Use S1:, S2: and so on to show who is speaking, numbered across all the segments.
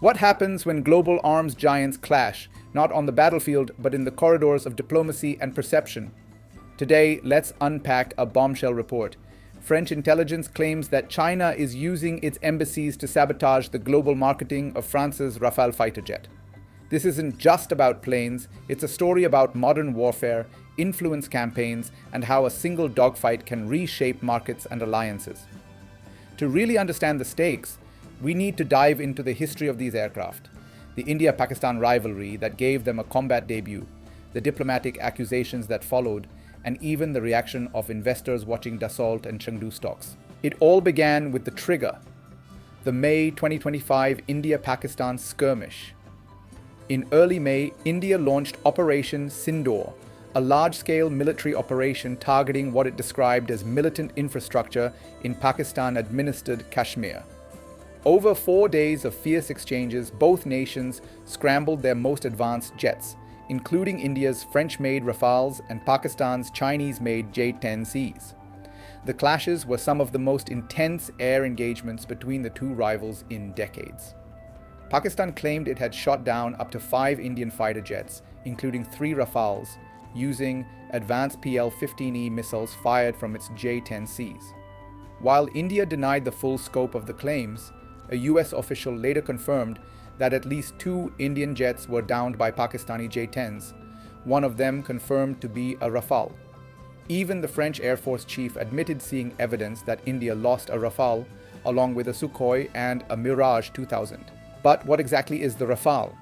S1: What happens when global arms giants clash, not on the battlefield, but in the corridors of diplomacy and perception? Today, let's unpack a bombshell report. French intelligence claims that China is using its embassies to sabotage the global marketing of France's Rafale fighter jet. This isn't just about planes, it's a story about modern warfare, influence campaigns, and how a single dogfight can reshape markets and alliances. To really understand the stakes, we need to dive into the history of these aircraft, the India-Pakistan rivalry that gave them a combat debut, the diplomatic accusations that followed, and even the reaction of investors watching Dassault and Chengdu stocks. It all began with the trigger, the May 2025 India-Pakistan skirmish. In early May, India launched Operation Sindoor, a large-scale military operation targeting what it described as militant infrastructure in Pakistan-administered Kashmir. Over 4 days of fierce exchanges, both nations scrambled their most advanced jets, including India's French-made Rafales and Pakistan's Chinese-made J-10Cs. The clashes were some of the most intense air engagements between the two rivals in decades. Pakistan claimed it had shot down up to 5 Indian fighter jets, including 3 Rafales, using advanced PL-15E missiles fired from its J-10Cs. While India denied the full scope of the claims, a US official later confirmed that at least 2 Indian jets were downed by Pakistani J-10s, one of them confirmed to be a Rafale. Even the French Air Force chief admitted seeing evidence that India lost a Rafale, along with a Sukhoi and a Mirage 2000. But what exactly is the Rafale?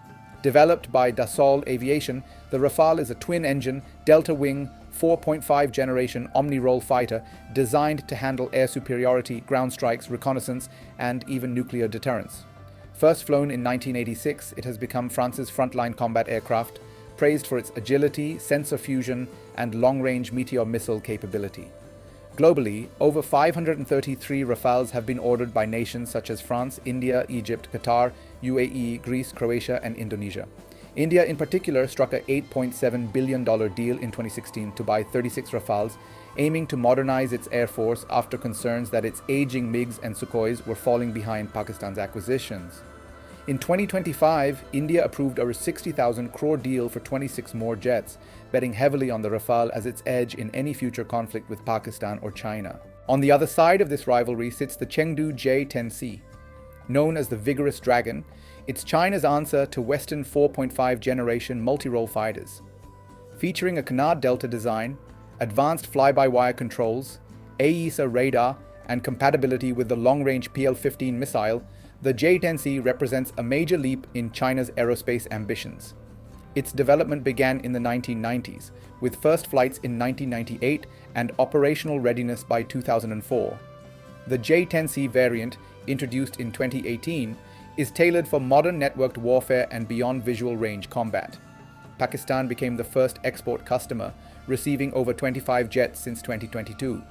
S1: Developed by Dassault Aviation, the Rafale is a twin-engine, delta-wing, 4.5 generation omni-role fighter designed to handle air superiority, ground strikes, reconnaissance, and even nuclear deterrence. First flown in 1986, it has become France's frontline combat aircraft, praised for its agility, sensor fusion, and long-range Meteor missile capability. Globally, over 533 Rafales have been ordered by nations such as France, India, Egypt, Qatar, UAE, Greece, Croatia, and Indonesia. India in particular struck a $8.7 billion deal in 2016 to buy 36 Rafales, aiming to modernize its air force after concerns that its aging MiGs and Sukhois were falling behind Pakistan's acquisitions. In 2025, India approved a 60,000 crore deal for 26 more jets, betting heavily on the Rafale as its edge in any future conflict with Pakistan or China. On the other side of this rivalry sits the Chengdu J-10C. Known as the Vigorous Dragon, it's China's answer to Western 4.5 generation multi-role fighters. Featuring a canard delta design, advanced fly-by-wire controls, AESA radar, and compatibility with the long-range PL-15 missile, the J-10C represents a major leap in China's aerospace ambitions. Its development began in the 1990s, with first flights in 1998 and operational readiness by 2004. The J-10C variant, introduced in 2018, is tailored for modern networked warfare and beyond visual range combat. Pakistan became the first export customer, receiving over 25 jets since 2022.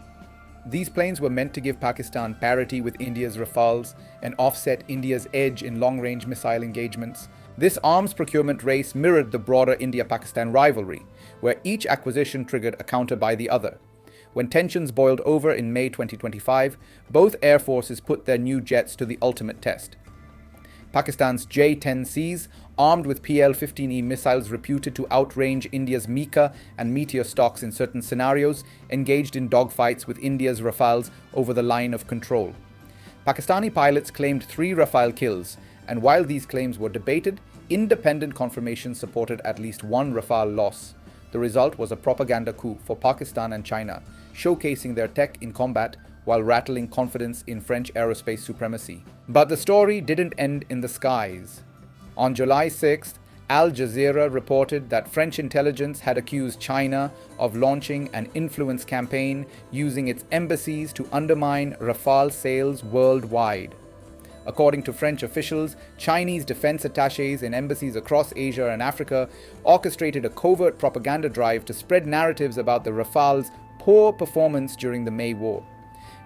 S1: These planes were meant to give Pakistan parity with India's Rafales and offset India's edge in long-range missile engagements. This arms procurement race mirrored the broader India-Pakistan rivalry, where each acquisition triggered a counter by the other. When tensions boiled over in May 2025, both air forces put their new jets to the ultimate test. Pakistan's J-10Cs, armed with PL-15E missiles reputed to outrange India's Mika and Meteor stocks in certain scenarios, engaged in dogfights with India's Rafales over the line of control. Pakistani pilots claimed 3 Rafale kills, and while these claims were debated, independent confirmation supported at least 1 Rafale loss. The result was a propaganda coup for Pakistan and China, showcasing their tech in combat while rattling confidence in French aerospace supremacy. But the story didn't end in the skies. On July 6th, Al Jazeera reported that French intelligence had accused China of launching an influence campaign using its embassies to undermine Rafale sales worldwide. According to French officials, Chinese defense attachés in embassies across Asia and Africa orchestrated a covert propaganda drive to spread narratives about the Rafale's poor performance during the May War.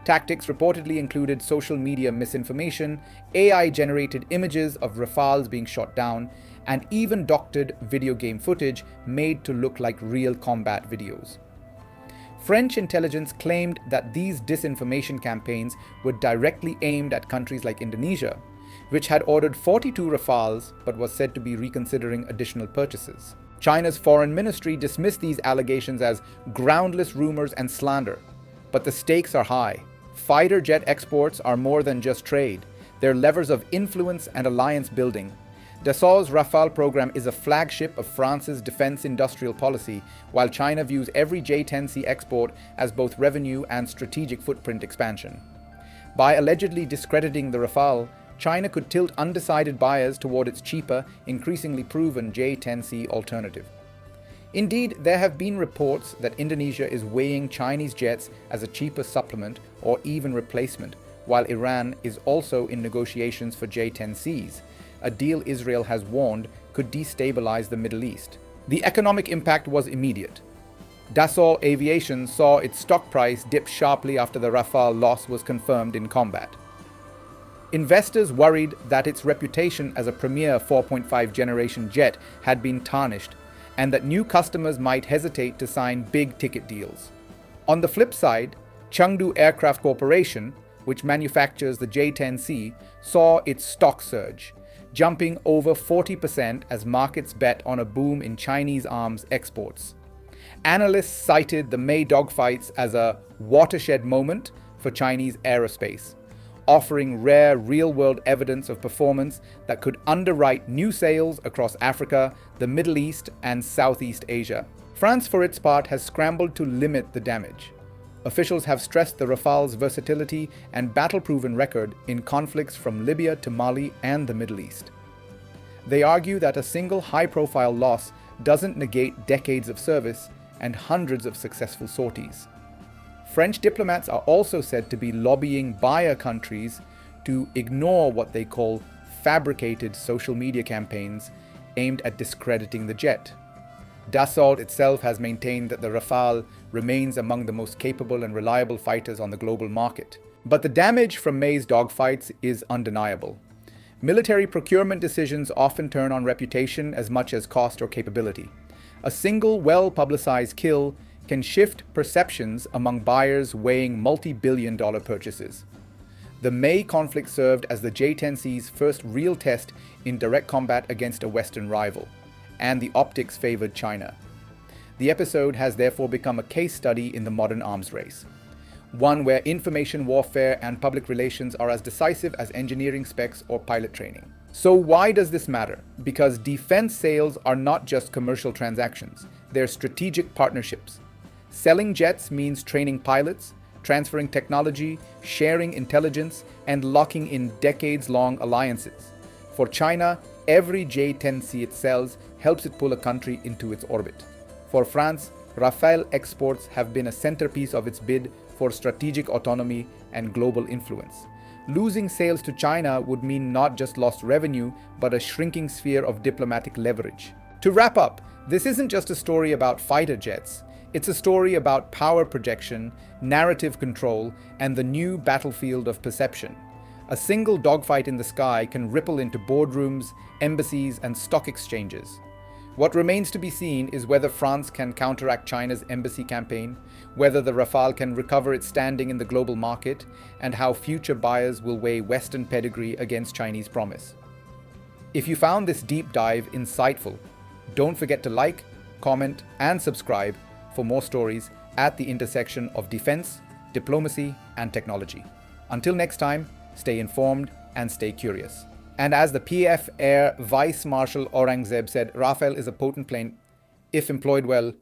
S1: Tactics reportedly included social media misinformation, AI-generated images of Rafales being shot down, and even doctored video game footage made to look like real combat videos. French intelligence claimed that these disinformation campaigns were directly aimed at countries like Indonesia, which had ordered 42 Rafales but was said to be reconsidering additional purchases. China's foreign ministry dismissed these allegations as groundless rumors and slander. But the stakes are high. Fighter jet exports are more than just trade. They're levers of influence and alliance building. Dassault's Rafale program is a flagship of France's defense industrial policy, while China views every J-10C export as both revenue and strategic footprint expansion. By allegedly discrediting the Rafale, China could tilt undecided buyers toward its cheaper, increasingly proven J-10C alternative. Indeed, there have been reports that Indonesia is weighing Chinese jets as a cheaper supplement or even replacement, while Iran is also in negotiations for J-10Cs, a deal Israel has warned could destabilize the Middle East. The economic impact was immediate. Dassault Aviation saw its stock price dip sharply after the Rafale loss was confirmed in combat. Investors worried that its reputation as a premier 4.5 generation jet had been tarnished, and that new customers might hesitate to sign big-ticket deals. On the flip side, Chengdu Aircraft Corporation, which manufactures the J-10C, saw its stock surge, jumping over 40% as markets bet on a boom in Chinese arms exports. Analysts cited the May dogfights as a watershed moment for Chinese aerospace, offering rare real-world evidence of performance that could underwrite new sales across Africa, the Middle East, and Southeast Asia. France, for its part, has scrambled to limit the damage. Officials have stressed the Rafale's versatility and battle-proven record in conflicts from Libya to Mali and the Middle East. They argue that a single high-profile loss doesn't negate decades of service and hundreds of successful sorties. French diplomats are also said to be lobbying buyer countries to ignore what they call fabricated social media campaigns aimed at discrediting the jet. Dassault itself has maintained that the Rafale remains among the most capable and reliable fighters on the global market. But the damage from May's dogfights is undeniable. Military procurement decisions often turn on reputation as much as cost or capability. A single well-publicized kill can shift perceptions among buyers weighing multi-billion-dollar purchases. The May conflict served as the J-10C's first real test in direct combat against a Western rival, and the optics favored China. The episode has therefore become a case study in the modern arms race, one where information warfare and public relations are as decisive as engineering specs or pilot training. So why does this matter? Because defense sales are not just commercial transactions, they're strategic partnerships. Selling jets means training pilots, transferring technology, sharing intelligence, and locking in decades-long alliances. For China, every J-10C it sells helps it pull a country into its orbit. For France, Rafael exports have been a centerpiece of its bid for strategic autonomy and global influence. Losing sales to China would mean not just lost revenue, but a shrinking sphere of diplomatic leverage. To wrap up, this isn't just a story about fighter jets. It's a story about power projection, narrative control, and the new battlefield of perception. A single dogfight in the sky can ripple into boardrooms, embassies, and stock exchanges. What remains to be seen is whether France can counteract China's embassy campaign, whether the Rafale can recover its standing in the global market, and how future buyers will weigh Western pedigree against Chinese promise. If you found this deep dive insightful, don't forget to like, comment, and subscribe for more stories at the intersection of defense, diplomacy, and technology. Until next time, stay informed and stay curious. And as the PF Air Vice Marshal Aurangzeb said, Rafael is a potent plane if employed well